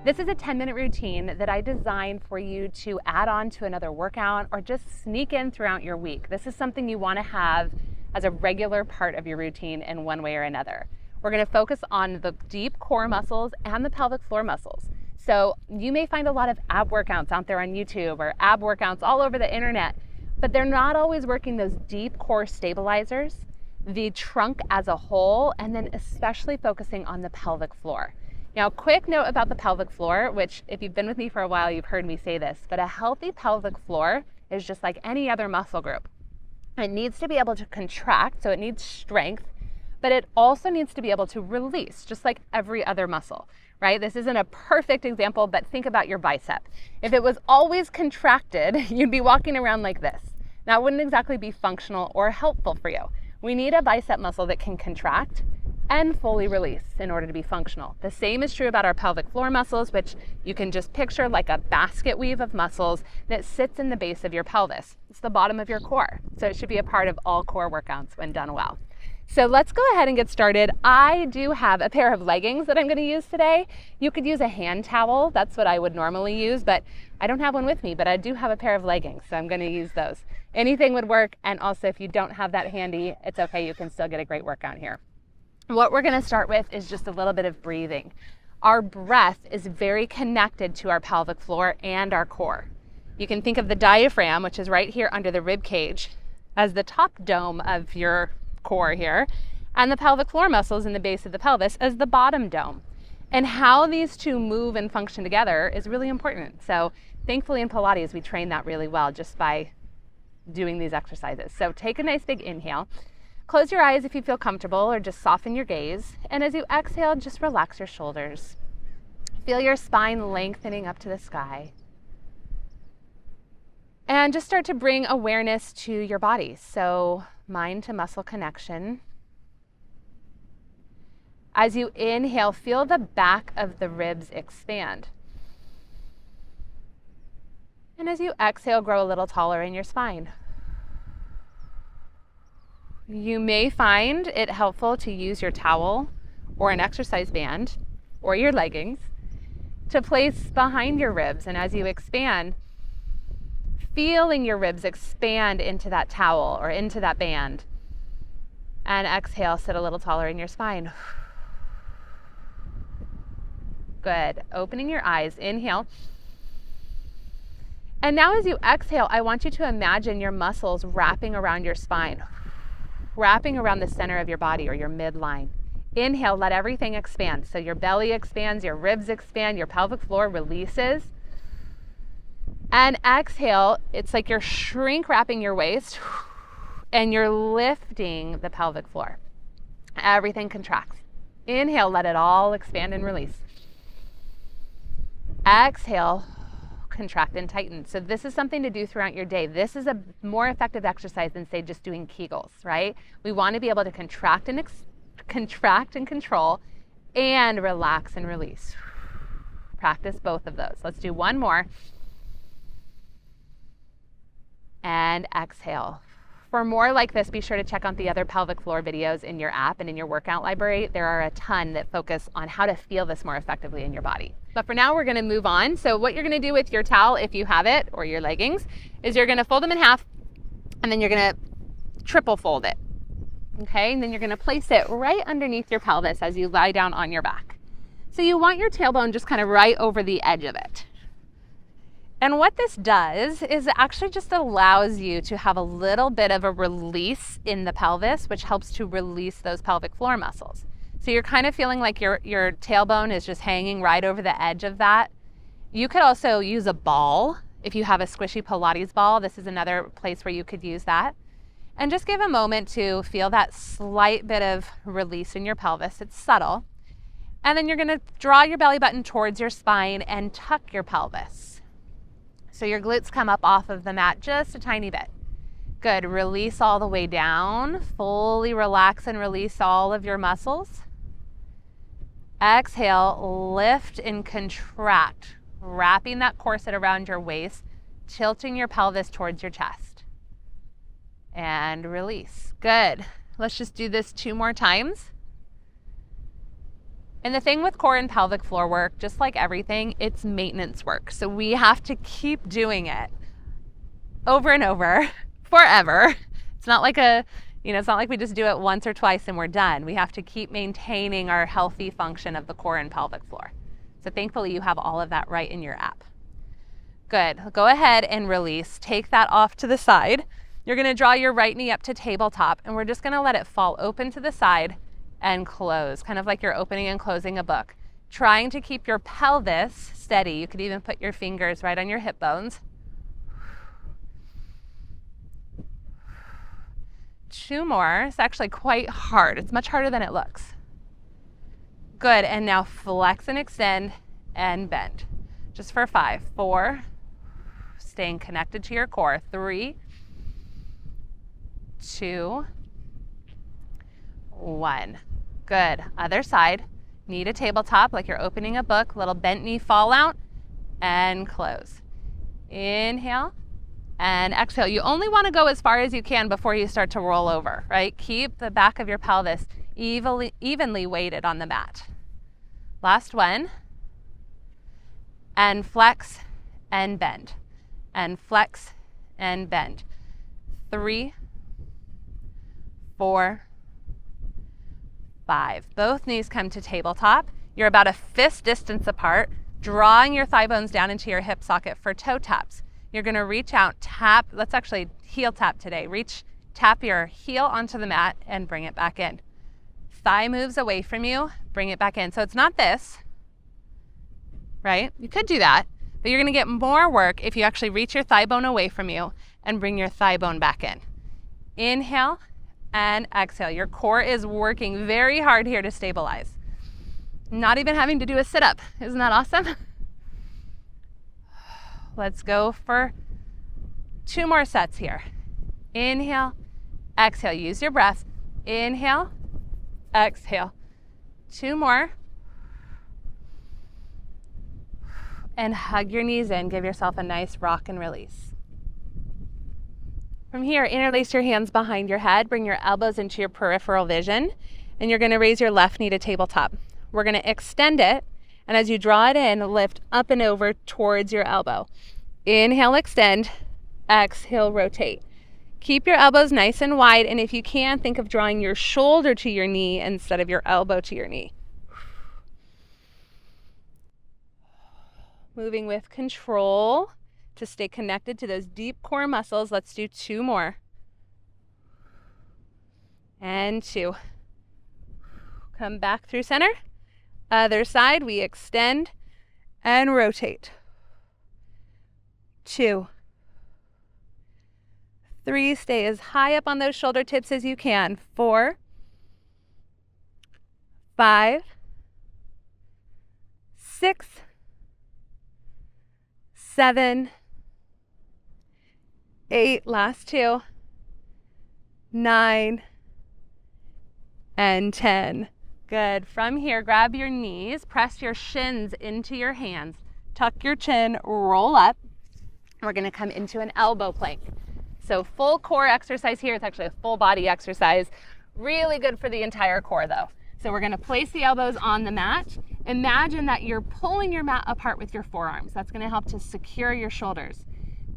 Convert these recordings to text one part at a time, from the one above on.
This is a 10-minute routine that I designed for you to add on to another workout or just sneak in throughout your week. This is something you want to have as a regular part of your routine in one way or another. We're going to focus on the deep core muscles and the pelvic floor muscles. So you may find a lot of ab workouts out there on YouTube or ab workouts all over the internet, but they're not always working those deep core stabilizers, the trunk as a whole, and then especially focusing on the pelvic floor. Now, quick note about the pelvic floor, which if you've been with me for a while, you've heard me say this, but a healthy pelvic floor is just like any other muscle group. It needs to be able to contract, so it needs strength, but it also needs to be able to release, just like every other muscle, right? This isn't a perfect example, but think about your bicep. If it was always contracted, you'd be walking around like this. That wouldn't exactly be functional or helpful for you. We need a bicep muscle that can contract and fully release in order to be functional. The same is true about our pelvic floor muscles, which you can just picture like a basket weave of muscles that sits in the base of your pelvis. It's the bottom of your core, so it should be a part of all core workouts when done well. So let's go ahead and get started. I do have a pair of leggings that I'm going to use today. You could use a hand towel. That's what I would normally use, but I don't have one with me, but I do have a pair of leggings, so I'm going to use those. Anything would work, and also if you don't have that handy, it's okay. You can still get a great workout here. What we're going to start with is just a little bit of breathing. Our breath is very connected to our pelvic floor and our core. You can think of the diaphragm, which is right here under the rib cage, as the top dome of your core here, and the pelvic floor muscles in the base of the pelvis as the bottom dome. And how these two move and function together is really important. So thankfully in Pilates, we train that really well just by doing these exercises. So take a nice big inhale. Close your eyes if you feel comfortable, or just soften your gaze. And as you exhale, just relax your shoulders. Feel your spine lengthening up to the sky. And just start to bring awareness to your body. So mind to muscle connection. As you inhale, feel the back of the ribs expand. And as you exhale, grow a little taller in your spine. You may find it helpful to use your towel or an exercise band or your leggings to place behind your ribs. And as you expand, feeling your ribs expand into that towel or into that band. And exhale, sit a little taller in your spine. Good. Opening your eyes. Inhale. And now as you exhale, I want you to imagine your muscles wrapping around your spine, wrapping around the center of your body or your midline. Inhale, let everything expand. So your belly expands, your ribs expand, your pelvic floor releases. And exhale, it's like you're shrink wrapping your waist and you're lifting the pelvic floor. Everything contracts. Inhale, let it all expand and release. Exhale, contract and tighten. So this is something to do throughout your day. This is a more effective exercise than, say, just doing Kegels, right? We want to be able to contract and control and relax and release. Practice both of those. Let's do one more. And exhale. For more like this, be sure to check out the other pelvic floor videos in your app and in your workout library. There are a ton that focus on how to feel this more effectively in your body. But for now, we're going to move on. So what you're going to do with your towel, if you have it, or your leggings, is you're going to fold them in half, and then you're going to triple fold it. Okay, and then you're going to place it right underneath your pelvis as you lie down on your back. So you want your tailbone just kind of right over the edge of it. And what this does is it actually just allows you to have a little bit of a release in the pelvis, which helps to release those pelvic floor muscles. So you're kind of feeling like your tailbone is just hanging right over the edge of that. You could also use a ball. If you have a squishy Pilates ball, this is another place where you could use that. And just give a moment to feel that slight bit of release in your pelvis. It's subtle. And then you're going to draw your belly button towards your spine and tuck your pelvis. So your glutes come up off of the mat just a tiny bit. Good. Release all the way down. Fully relax and release all of your muscles. Exhale, lift and contract, wrapping that corset around your waist, tilting your pelvis towards your chest. And release. Good. Let's just do this 2 more times. And the thing with core and pelvic floor work, just like everything, it's maintenance work. So we have to keep doing it over and over forever. It's not like it's not like we just do it once or twice and we're done. We have to keep maintaining our healthy function of the core and pelvic floor. So thankfully you have all of that right in your app. Good. Go ahead and release. Take that off to the side. You're going to draw your right knee up to tabletop, and we're just going to let it fall open to the side and close, kind of like you're opening and closing a book. Trying to keep your pelvis steady. You could even put your fingers right on your hip bones. 2 more. It's actually quite hard. It's much harder than it looks. Good. And now flex and extend and bend. Just for 5. 4. Staying connected to your core. 3, 2, 1. Good. Other side. Knee to tabletop like you're opening a book. Little bent knee fall out and close. Inhale and exhale. You only want to go as far as you can before you start to roll over, right? Keep the back of your pelvis evenly weighted on the mat. Last one. And flex and bend. And flex and bend. 3, 4, 5. Both knees come to tabletop. You're about a fist distance apart, drawing your thigh bones down into your hip socket for toe taps. You're going to reach out, tap. Let's actually heel tap today. Tap your heel onto the mat and bring it back in. Thigh moves away from you, bring it back in. So it's not this, right? You could do that, but you're going to get more work if you actually reach your thigh bone away from you and bring your thigh bone back in. Inhale and exhale. Your core is working very hard here to stabilize. Not even having to do a sit-up. Isn't that awesome? Let's go for 2 more sets here. Inhale, exhale. Use your breath. Inhale, exhale. 2 more. And hug your knees in. Give yourself a nice rock and release. From here, interlace your hands behind your head. Bring your elbows into your peripheral vision. And you're going to raise your left knee to tabletop. We're going to extend it. And as you draw it in, lift up and over towards your elbow. Inhale, extend. Exhale, rotate. Keep your elbows nice and wide. And if you can, think of drawing your shoulder to your knee instead of your elbow to your knee. Moving with control to stay connected to those deep core muscles. Let's do 2 more. And 2. Come back through center. Other side, we extend and rotate. 2. 3, stay as high up on those shoulder tips as you can. 4, 5, 6, 7, 8, last 2, 9, and 10. Good. From here, grab your knees, press your shins into your hands, tuck your chin, roll up. We're going to come into an elbow plank. So full core exercise here. It's actually a full body exercise. Really good for the entire core though. So we're going to place the elbows on the mat. Imagine that you're pulling your mat apart with your forearms. That's going to help to secure your shoulders.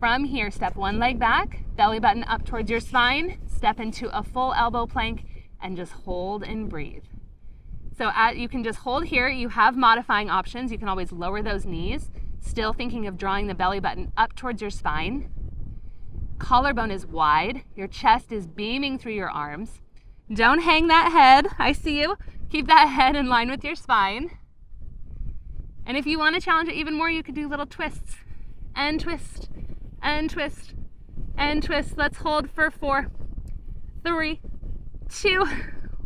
From here, step one leg back, belly button up towards your spine, step into a full elbow plank, and just hold and breathe. So you can just hold here. You have modifying options. You can always lower those knees, still thinking of drawing the belly button up towards your spine. Collarbone is wide. Your chest is beaming through your arms. Don't hang that head. I see you. Keep that head in line with your spine. And if you want to challenge it even more, you could do little twists and twist and twist and twist. Let's hold for 4, 3, 2,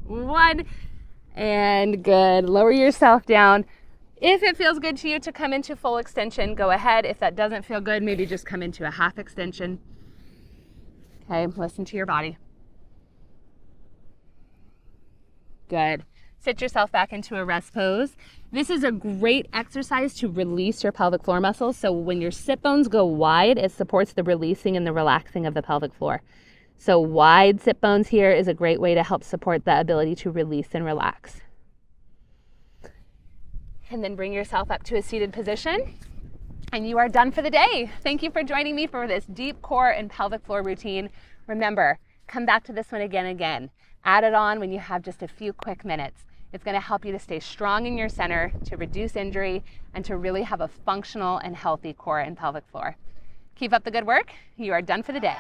1. And good. Lower yourself down. If it feels good to you to come into full extension, go ahead. If that doesn't feel good, maybe just come into a half extension. Okay, listen to your body. Good. Sit yourself back into a rest pose. This is a great exercise to release your pelvic floor muscles. So when your sit bones go wide, it supports the releasing and the relaxing of the pelvic floor. So wide sit bones here is a great way to help support the ability to release and relax. and then bring yourself up to a seated position. And you are done for the day. Thank you for joining me for this deep core and pelvic floor routine. Remember, come back to this one again and again. Add it on when you have just a few quick minutes. It's going to help you to stay strong in your center, to reduce injury, and to really have a functional and healthy core and pelvic floor. Keep up the good work. You are done for the day.